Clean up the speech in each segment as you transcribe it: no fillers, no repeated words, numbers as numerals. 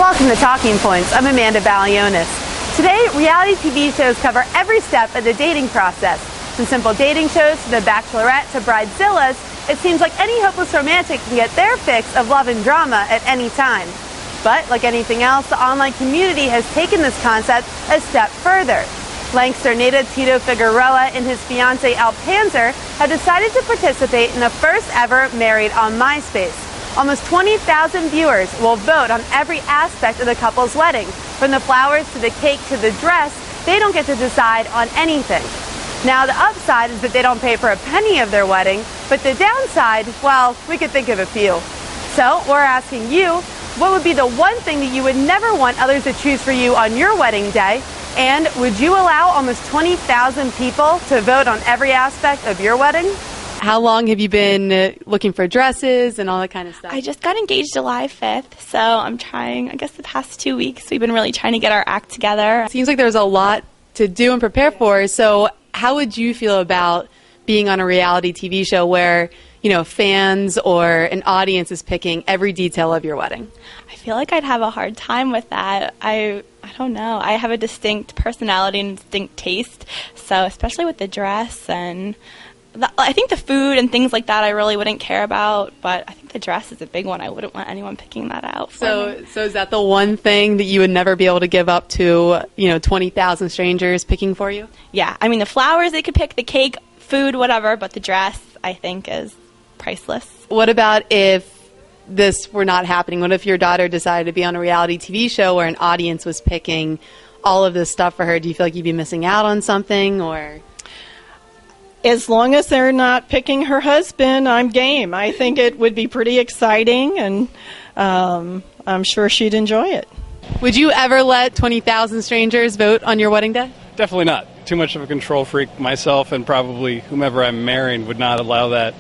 Welcome to Talking Points. I'm Amanda Balionis. Today, reality TV shows cover every step of the dating process. From simple dating shows to The Bachelorette to Bridezillas, it seems like any hopeless romantic can get their fix of love and drama at any time. But like anything else, the online community has taken this concept a step further. Lancaster native Tito Figueroa and his fiancée Al Panzer have decided to participate in the first ever Married on Myspace. Almost 20,000 viewers will vote on every aspect of the couple's wedding. From the flowers to the cake to the dress, they don't get to decide on anything. Now, the upside is that they don't pay for a penny of their wedding, but the downside, well, we could think of a few. So we're asking you, what would be the one thing that you would never want others to choose for you on your wedding day? And would you allow almost 20,000 people to vote on every aspect of your wedding? How long have you been looking for dresses and all that kind of stuff? I just got engaged July 5th, so I'm trying, I guess the past 2 weeks, we've been really trying to get our act together. Seems like there's a lot to do and prepare for, so how would you feel about being on a reality TV show where, you know, fans or an audience is picking every detail of your wedding? I feel like I'd have a hard time with that. I don't know. I have a distinct personality and distinct taste, so especially with the dress and I think the food and things like that I really wouldn't care about, but I think the dress is a big one. I wouldn't want anyone picking that out for me. So is that the one thing that you would never be able to give up to, 20,000 strangers picking for you? Yeah. I mean, the flowers they could pick, the cake, food, whatever, but the dress, I think, is priceless. What about if this were not happening? What if your daughter decided to be on a reality TV show where an audience was picking all of this stuff for her? Do you feel like you'd be missing out on something, or...? As long as they're not picking her husband, I'm game. I think it would be pretty exciting, and I'm sure she'd enjoy it. Would you ever let 20,000 strangers vote on your wedding day? Definitely not. Too much of a control freak myself, and probably whomever I'm marrying would not allow that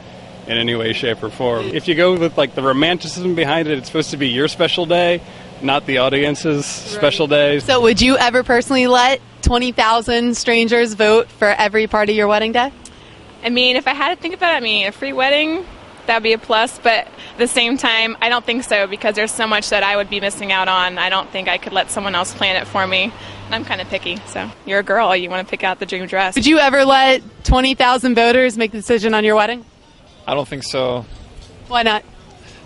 in any way, shape, or form. If you go with the romanticism behind it, it's supposed to be your special day, not the audience's special day. So would you ever personally let 20,000 strangers vote for every part of your wedding day? I mean, if I had to think about it, a free wedding, that would be a plus. But at the same time, I don't think so, because there's so much that I would be missing out on. I don't think I could let someone else plan it for me. And I'm kind of picky. So you're a girl. You want to pick out the dream dress. Would you ever let 20,000 voters make the decision on your wedding? I don't think so. Why not?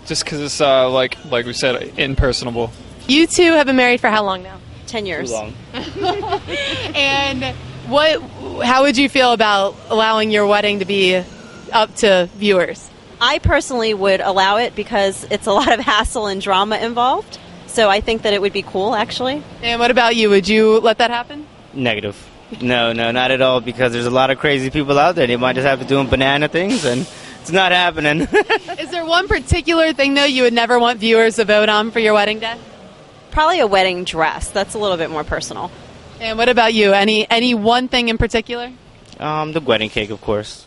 Just because it's, like we said, impersonable. You two have been married for how long now? 10 years. Too long. And how would you feel about allowing your wedding to be up to viewers? I personally would allow it because it's a lot of hassle and drama involved. So I think that it would be cool, actually. And what about you? Would you let that happen? Negative. No, not at all, because there's a lot of crazy people out there. They might just have to do banana things, and it's not happening. Is there one particular thing, though, you would never want viewers to vote on for your wedding day? Probably a wedding dress. That's a little bit more personal. And what about you? Any one thing in particular? The wedding cake, of course.